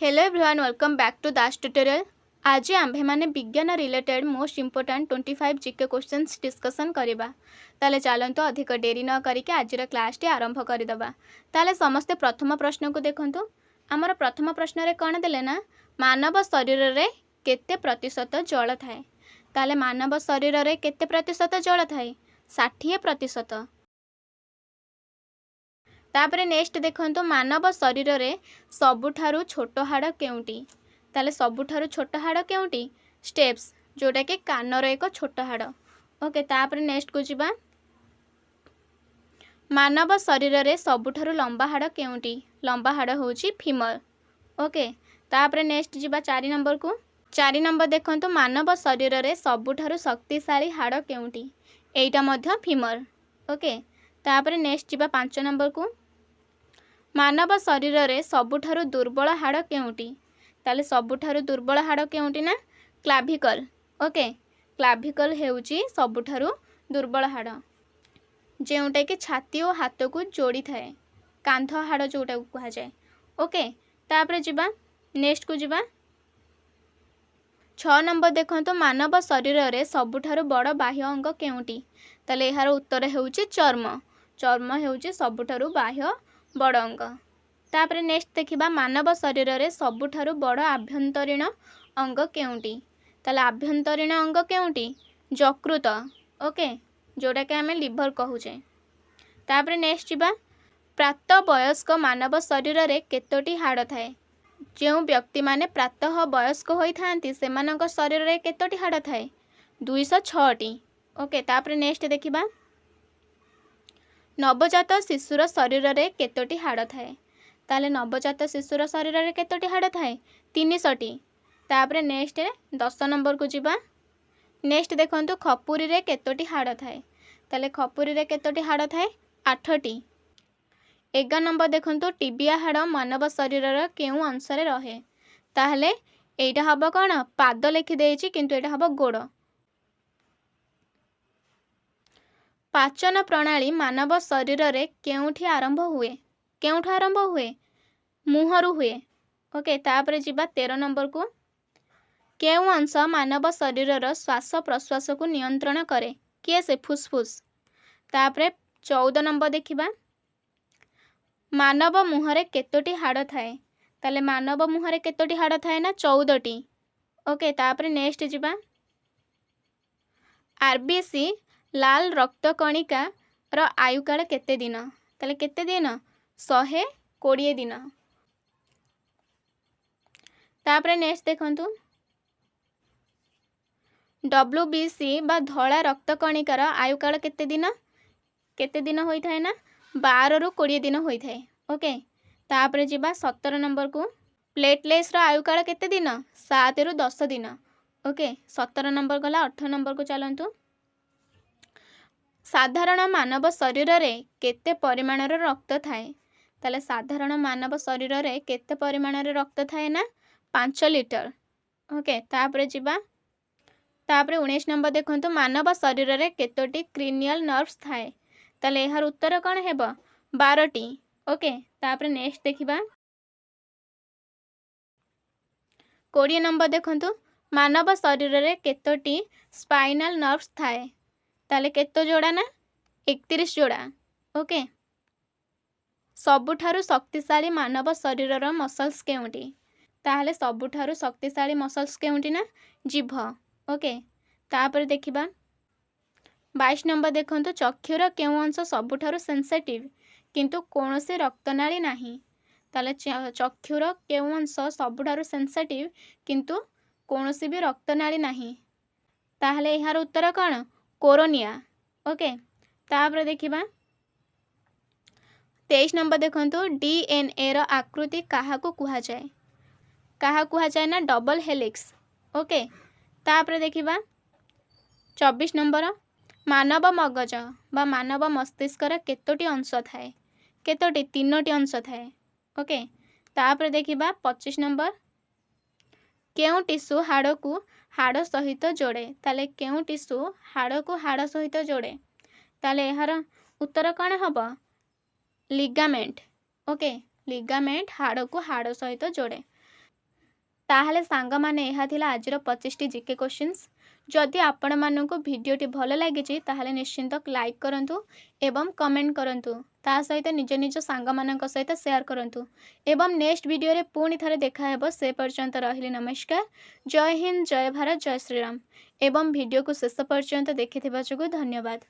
Hello everyone welcome back to Das tutorial. आज आम्भे माने विज्ञान related most important 25 GK questions discussion करबा। ताले चलंतु अधिक डेरी न करिके आजिर क्लास टी आरंभ करदबा। ताले समस्त प्रथम प्रश्न को देखंतु। हमर प्रथम प्रश्न रे कोन देले ना मानव शरीर रे केते प्रतिशत जल थाए। ताले मानव शरीर रे केते प्रतिशत जल थाए 60%। तापरे नेक्स्ट देखंतु मानव शरीर रे सबुठारु छोट हाड़ केउंटी। ताले सबुठारु छोट हाड़ केउंटी स्टेप्स जोटा कि कानर एक छोट हाड़। ओके तापरे नेक्स्ट को जिबा मानव शरीर रे सबुठारु लंबा हाड़ केउंटी। लंबा हाड़ होउची फीमर। ओके तापरे नेक्स्ट जिबा 4 नंबर को। 4 नंबर देखंतु मानव शरीर रे सबुठारु शक्तिशाली हाड़ केउंटी। एइटा मध्य फीमर। ओके तापरे नेक्स्ट जिबा 5 नंबर को। मानव शरीर रे सबुठारु दुर्बल हाड़ केउंटी। ताले सबुठारु दुर्बल हाड़ केउंटी ना क्लाविकल। ओके क्लाविकल हेउची सबुठारु दुर्बल हाड़ जेउटा कि छाती और हाथ को जोड़ी थाए कांध हाड़ जोटा को कहा जाए। ओके तापरे जिबा नेक्स्ट को जिबा 6 नंबर देखंतु मानव शरीर रे सबुठारु बड़ बाह्य अंग केउंटी। ताले एहार उत्तर हेउची चर्म। चर्म हेउची सबुठारु बाह्य बड़ अंग। तापरे नेक्स्ट देखिबा मानव शरीर रे सबुठारु बड़ आभ्यंतरीण अंग केउंटी। ताले आभ्यंतरीण अंग केउंटी यकृत। ओके जोटा कि आमे लिवर कहूचे। तापरे नेक्स्ट जिबा प्राप्त वयस्क मानव शरीर रे केतोटी हाड़ थाए। जो व्यक्ति माने प्रातः वयस्क होई थांती सेमानक शरीर रे केतोटी हाड़ थाए 206 टी। ओके तापरे नेक्स्ट देखिबा नवजात शिशुर शरीर रे केतोटी हाड़ थाए। ताले नवजात शिशुर शरीर रे केतोटी हाड़ थाए 300 टी। तापरे नेक्स्ट 10 नंबर को जिबा नेक्स्ट देखंतु खपुरी रे केतोटी हाड़ थाए। ताले खपुरी रे केतोटी हाड़ थाए 8 टी। 11 नंबर देखंतु टिबिया हाड़ मानव शरीर रे केउ अंश रे रहे। ताहले एइटा हबो कोन पाद लिखि देइछि किंतु एटा हबो गोड़। पाचन प्रणाली मानव शरीर रे केउठी आरंभ हुए। केउठा आरंभ हुए मुहरु हुए। ओके तापरे जिबा 13 नंबर को केउ अंश मानव शरीर रो श्वास प्रश्वास को नियंत्रण करे किए से फुसफुस। तापरे 14 नंबर देखिबा मानव मुहरे केतोटी हाड़ थाए। ताले मानव मुहरे केतोटी हाड़ थाए ना 14 टी। ओके तापरे नेक्स्ट जिबा आरबीसी लाल रक्त कणिका रो आयुकाल केते दिन। ताले केते दिन 120 दिन। तापरे नेक्स्ट देखंतु डब्ल्यूबीसी बा धला रक्त कणिकार आयुकाल केते दिन होई थाए ना 12 रु 20 दिन होई थाए। ओके तापरे जिबा 17 नंबर को प्लेटलेट्स रो आयुकाल केते दिन 7 रु 10 दिन। ओके 17 नंबर गला 18 नंबर को चलंतु साधारण मानव शरीर रे केते परिमाण रो रक्त थाए। ताले साधारण मानव शरीर रे केते परिमाण रे रक्त थाए ना 5 लिटर। ओके तापरे जिबा तापरे 19 नंबर देखंतु मानव शरीर रे केतोटी क्रिनियल नर्व्स थाए। ताले एहार उत्तर कोन हेबो 12 टी। ओके तापरे नेक्स्ट देखिबा 20 नंबर देखंतु मानव शरीर रे केतोटी स्पाइनल नर्व्स थाए। ताले केतो जोड़ा ना 31 जोड़ा। ओके सबुठारु शक्तिशाली मानव शरीर रो मसल्स केउंटी। ताहले सबुठारु शक्तिशाली मसल्स केउंटी ना जीभ। ओके तापर देखिबा 22 नंबर देखंतु चक्षुर केउ अंश सबुठारु सेंसिटिव किंतु कोनोसे रक्तनाली नाही। ताले चक्षुर केउ अंश सबुठारु सेंसिटिव किंतु कोनोसे भी रक्तनाली नाही। ताहले एहार उत्तर कोन कोरोनिया। ओके तापर देखिबा 23 नंबर देखंतु डीएनए रो आकृति काहा को कुहा जाए। काहा कुहा जाए ना डबल हेलिक्स। ओके तापर देखिबा 24 नंबर मानव मगज बा मानव मस्तिष्क रे केतोटी अंश थाए। केतोटी 3टी अंश थाए। ओके तापर देखिबा 25 नंबर केउ टिश्यू हाड़ को हाड़ सहित जोड़े। ताले केउ टिश्यू हाड़ को हाड़ सहित जोड़े। ताले एहार उत्तर कोन हबो लिगामेंट। ओके लिगामेंट हाड़ को हाड़ सहित जोड़े। ताहले सांग माने यह थिला आजिर 25टी जीके क्वेश्चंस। जदि आपण मानकु भिडियोटी भल लगी ताहले निश्चिंत लाइक करंतु एवं कमेंट करंतु, ता सहित निज निज सांग मानक सहित शेयर करंतु एवं नेक्स्ट वीडियो रे पुणी थरे देखा हेबो। से पर्यंत रहिली नमस्कार। जय हिंद, जय भारत, जय श्रीराम एवं वीडियो को शेष पर्यंत देखिथिबा जोगु धन्यवाद।